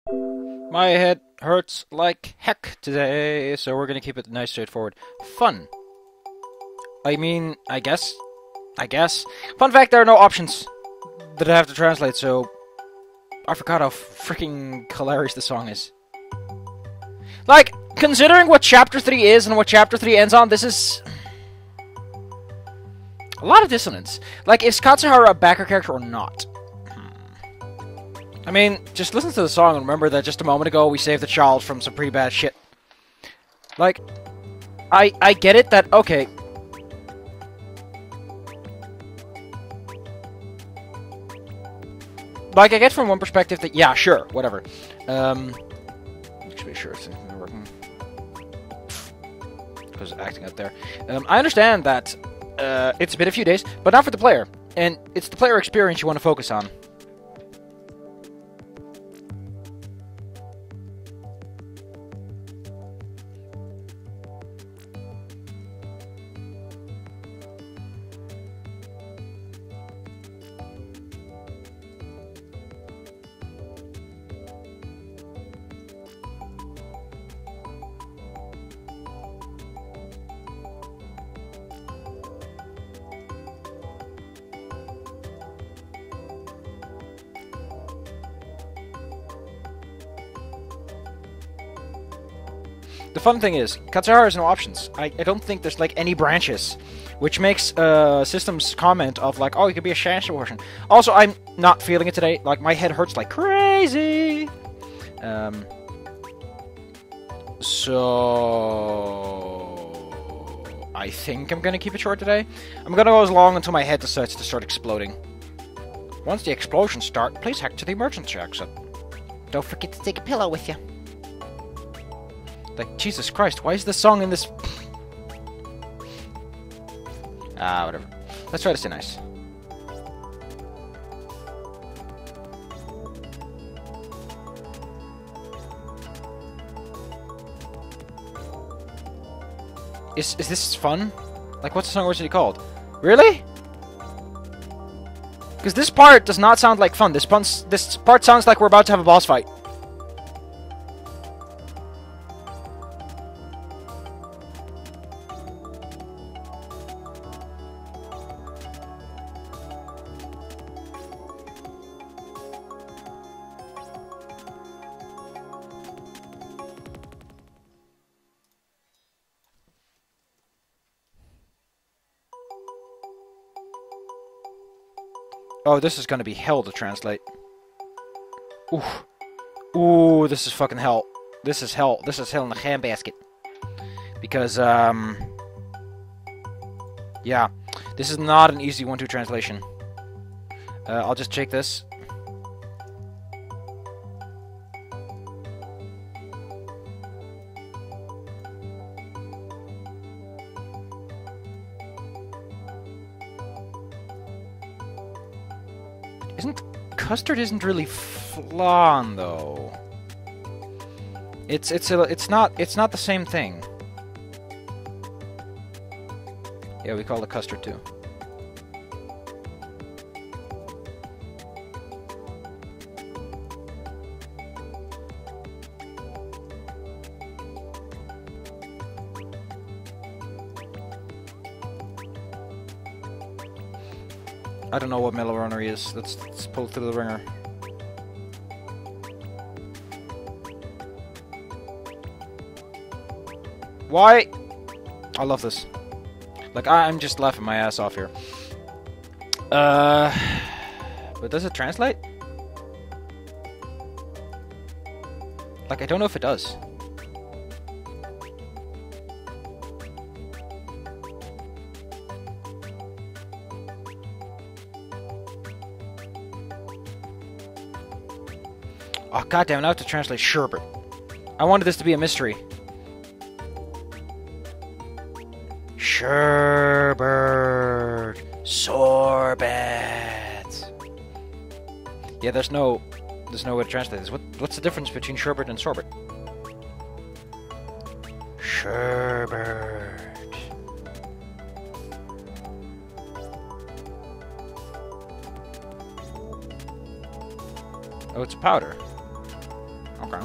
My head hurts like heck today, so we're gonna keep it nice, straightforward. Fun. I mean, I guess. Fun fact, there are no options that I have to translate, so I forgot how freaking hilarious the song is. Like, considering what Chapter 3 is and what Chapter 3 ends on, this is a lot of dissonance. Like, is Katsuharu a backer character or not? I mean, just listen to the song and remember that just a moment ago we saved the child from some pretty bad shit. Like, I get it that, okay. Like, I get from one perspective that, yeah, sure, whatever. Just be sure it's working. Because acting out there. I understand that it's been a few days, but not for the player. And it's the player experience you want to focus on. The fun thing is, Katsuharu has no options. I don't think there's, like, any branches. Which makes System's comment of, like, oh, you could be a Shansha version. Also, I'm not feeling it today. Like, my head hurts like crazy. So I think I'm gonna keep it short today. I'm gonna go as long until my head decides to start exploding. Once the explosions start, please head to the emergency exit. Don't forget to take a pillow with you. Like, Jesus Christ, why is this song in this... whatever. Let's try to stay nice. Is this fun? Like, what's the song originally called? Really? Because this part does not sound like fun. This part sounds like we're about to have a boss fight. Oh, this is gonna be hell to translate. Ooh. Ooh, this is fucking hell. This is hell. This is hell in the handbasket. Because, yeah. This is not an easy 1-2 translation. I'll just check this. Custard isn't really flan though. It's not the same thing. Yeah, we call it custard too. I don't know what Mellow Runner is. Let's pull through the ringer. Why? I love this. Like, I'm just laughing my ass off here. But does it translate? Like, I don't know if it does. Oh, goddamn, now I have to translate sherbet. I wanted this to be a mystery. Sherbet. Sorbet. Yeah, there's no way to translate this. What's the difference between sherbet and sorbet? Sherbet. Oh, it's powder. Okay.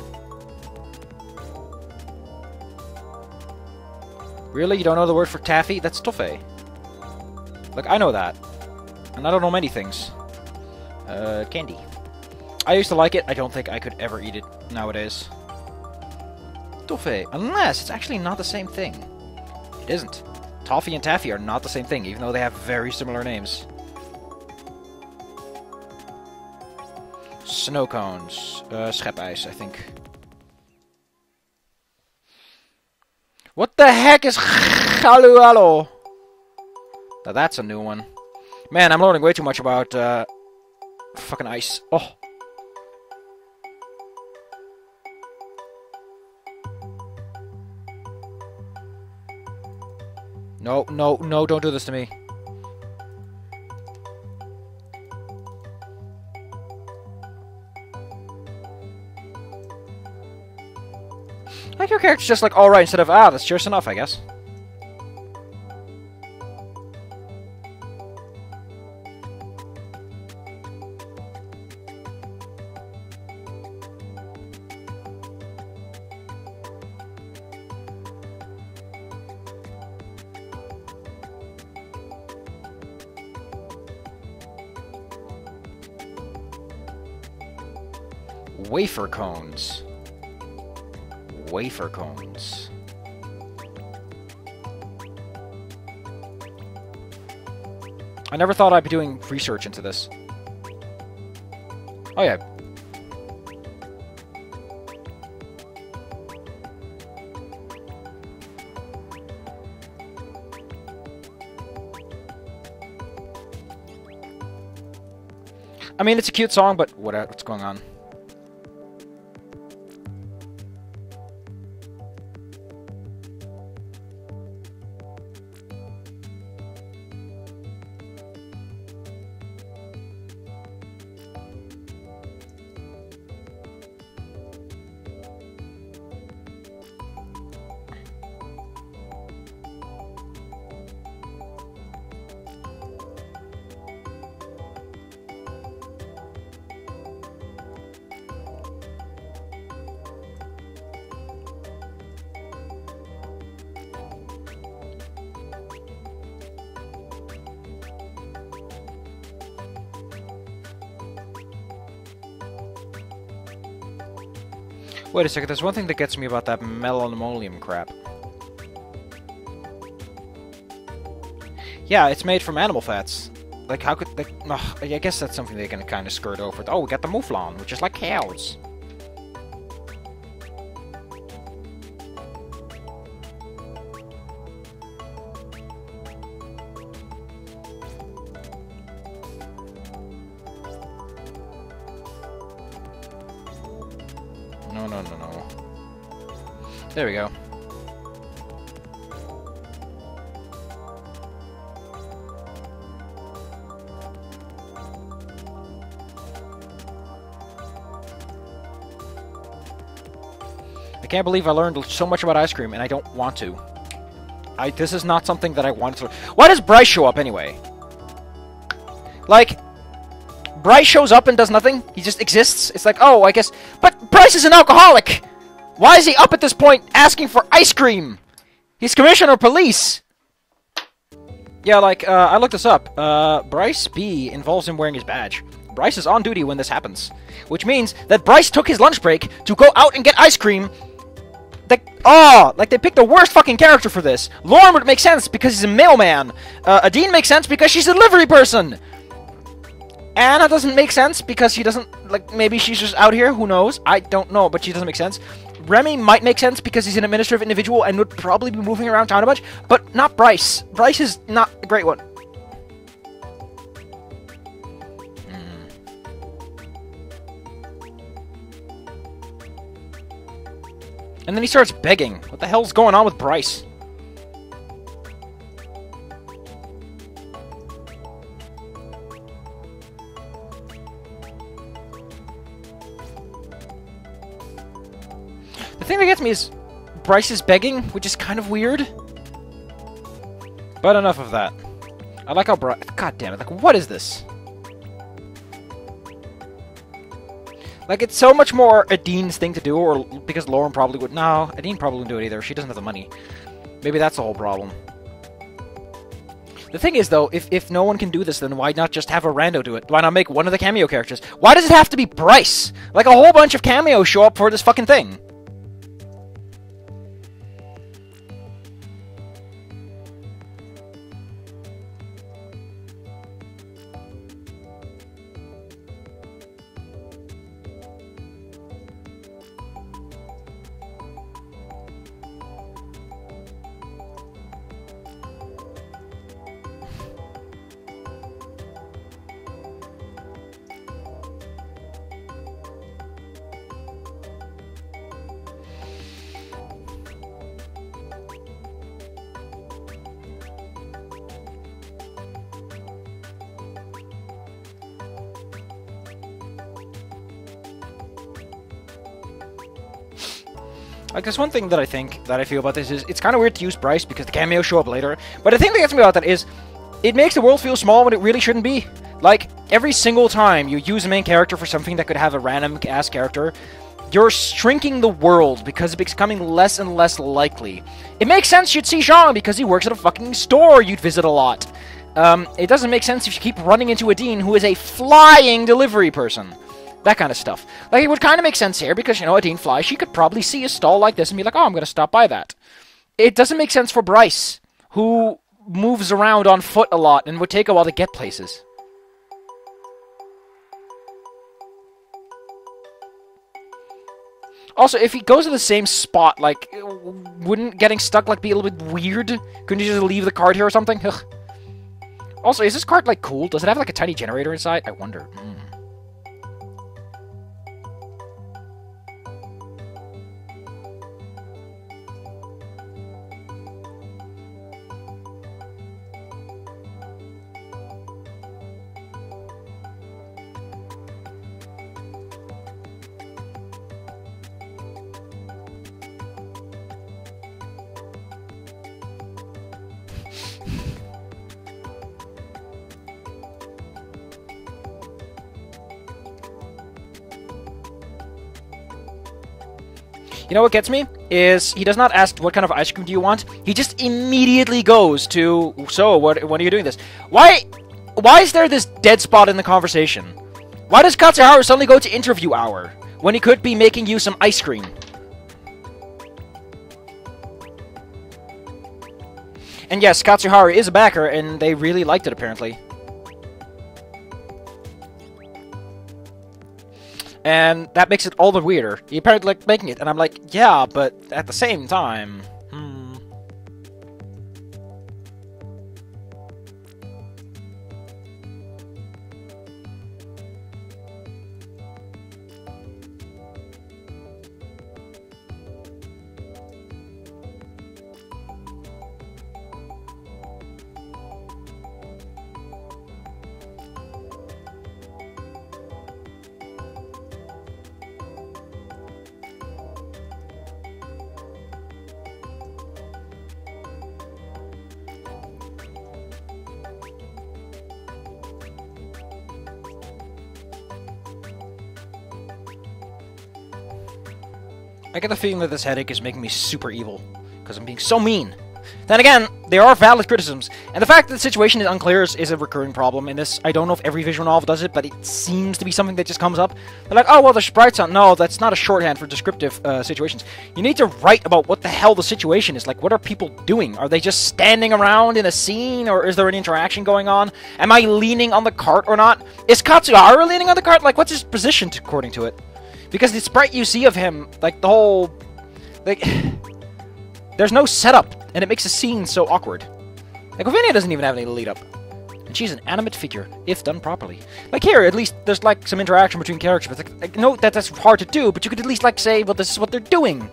Really? You don't know the word for taffy? That's toffee. Like, I know that. And I don't know many things. Candy. I used to like it. I don't think I could ever eat it nowadays. Toffee. Unless it's actually not the same thing. It isn't. Toffee and taffy are not the same thing, even though they have very similar names. Snow cones. Schepijs, I think. What the heck is Katsuharu? Now that's a new one. Man, I'm learning way too much about fucking ice. Oh. No, no, no, don't do this to me. Like your character's just like, alright, instead of, ah, that's just enough, I guess. Wafer cones. Wafer cones. I never thought I'd be doing research into this. Oh yeah. I mean, it's a cute song, but what's going on? Wait a second, there's one thing that gets me about that melanolium crap. Yeah, it's made from animal fats. Like, how could they... Ugh, I guess that's something they can kind of skirt over. Oh, we got the mouflon, which is like cows. No, no, no, no. There we go. I can't believe I learned so much about ice cream, and I don't want to. This is not something that I want to... Why does Bryce show up anyway? Like... Bryce shows up and does nothing. He just exists. It's like, oh, I guess... But Bryce is an alcoholic! Why is he up at this point asking for ice cream? He's commissioner of police! Yeah, like, I looked this up. Bryce B involves him wearing his badge. Bryce is on duty when this happens. Which means that Bryce took his lunch break to go out and get ice cream. Like, they picked the worst fucking character for this. Lauren would make sense because he's a mailman. Adine makes sense because she's a delivery person. Anna doesn't make sense because she doesn't, like, maybe she's just out here, who knows? I don't know, but she doesn't make sense. Remy might make sense because he's an administrative individual and would probably be moving around town a bunch, but not Bryce. Bryce is not a great one. And then he starts begging. What the hell's going on with Bryce? The thing that gets me is Bryce is begging, which is kind of weird. But enough of that. I like how Bryce... God damn it, like, what is this? Like, it's so much more Adine's thing to do, or because Lauren probably would... No, Adine probably wouldn't do it either. She doesn't have the money. Maybe that's the whole problem. The thing is, though, if no one can do this, then why not just have a rando do it? Why not make one of the cameo characters? Why does it have to be Bryce? Like, a whole bunch of cameos show up for this fucking thing. Like, there's one thing that I feel about this is, it's kind of weird to use Bryce because the cameos show up later, but the thing that gets me about that is, it makes the world feel small when it really shouldn't be. Like, every single time you use a main character for something that could have a random-ass character, you're shrinking the world because it's becoming less and less likely. It makes sense you'd see Jean because he works at a fucking store you'd visit a lot. It doesn't make sense if you keep running into Adine, who is a flying delivery person. That kind of stuff. Like, it would kind of make sense here because, you know, Adine flies. She could probably see a stall like this and be like, oh, I'm going to stop by that. It doesn't make sense for Bryce, who moves around on foot a lot and would take a while to get places. Also, if he goes to the same spot, like, wouldn't getting stuck, like, be a little bit weird? Couldn't you just leave the cart here or something? Ugh. Also, is this cart, like, cool? Does it have, like, a tiny generator inside? I wonder. You know what gets me? Is he does not ask what kind of ice cream do you want. He just immediately goes to, so, when are you doing this? Why is there this dead spot in the conversation? Why does Katsuharu suddenly go to interview hour when he could be making you some ice cream? And yes, Katsuharu is a backer, and they really liked it, apparently. And that makes it all the weirder. He apparently liked making it, and I'm like, yeah, but at the same time... I get the feeling that this headache is making me super evil, because I'm being so mean. Then again, there are valid criticisms, and the fact that the situation is unclear is a recurring problem in this. I don't know if every visual novel does it, but it seems to be something that just comes up. They're like, oh, well, the sprites on... No, that's not a shorthand for descriptive situations. You need to write about what the hell the situation is. Like, what are people doing? Are they just standing around in a scene, or is there an interaction going on? Am I leaning on the cart or not? Is Katsuharu leaning on the cart? Like, what's his position according to it? Because the sprite you see of him, like, the whole... Like, there's no setup, and it makes the scene so awkward. Like, Lavinia doesn't even have any lead-up. And she's an animate figure, if done properly. Like, here, at least there's, like, some interaction between characters. But, like, note that that's hard to do, but you could at least, like, say, well, this is what they're doing.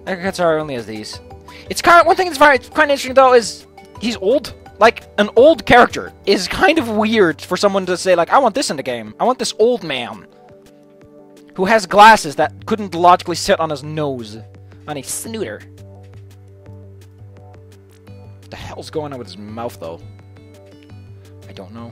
Katsuharu only has these. It's kind of... One thing that's kind of interesting, though, is he's old. Like, an old character is kind of weird for someone to say, like, I want this in the game. I want this old man who has glasses that couldn't logically sit on his nose. On a snooter. What the hell's going on with his mouth, though? I don't know.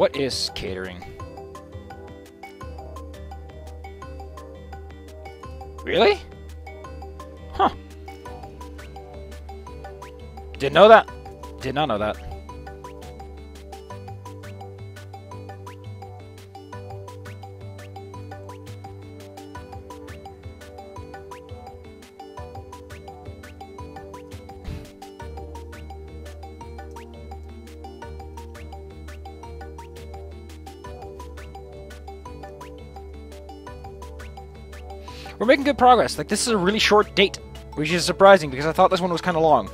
What is catering? Really? Huh. Didn't know that. Did not know that. We're making good progress. Like, this is a really short date, which is surprising because I thought this one was kind of long.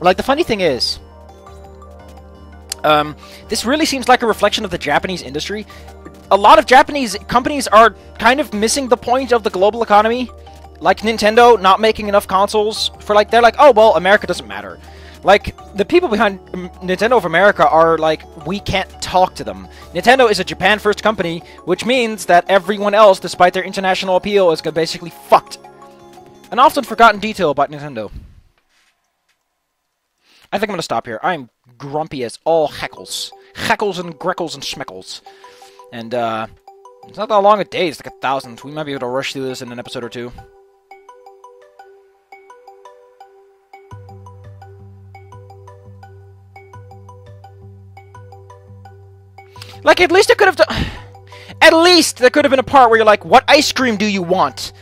Like, the funny thing is, this really seems like a reflection of the Japanese industry. A lot of Japanese companies are kind of missing the point of the global economy. Like Nintendo not making enough consoles for, like, they're like, oh, well, America doesn't matter. Like, the people behind Nintendo of America are like, we can't talk to them. Nintendo is a Japan-first company, which means that everyone else, despite their international appeal, is basically fucked. An often forgotten detail about Nintendo. I think I'm gonna stop here. I'm grumpy as all heckles. Heckles and greckles and schmeckles. And, it's not that long a day, it's like 1,000. We might be able to rush through this in an episode or two. Like, at least it could have done... At least there could have been a part where you're like, what ice cream do you want?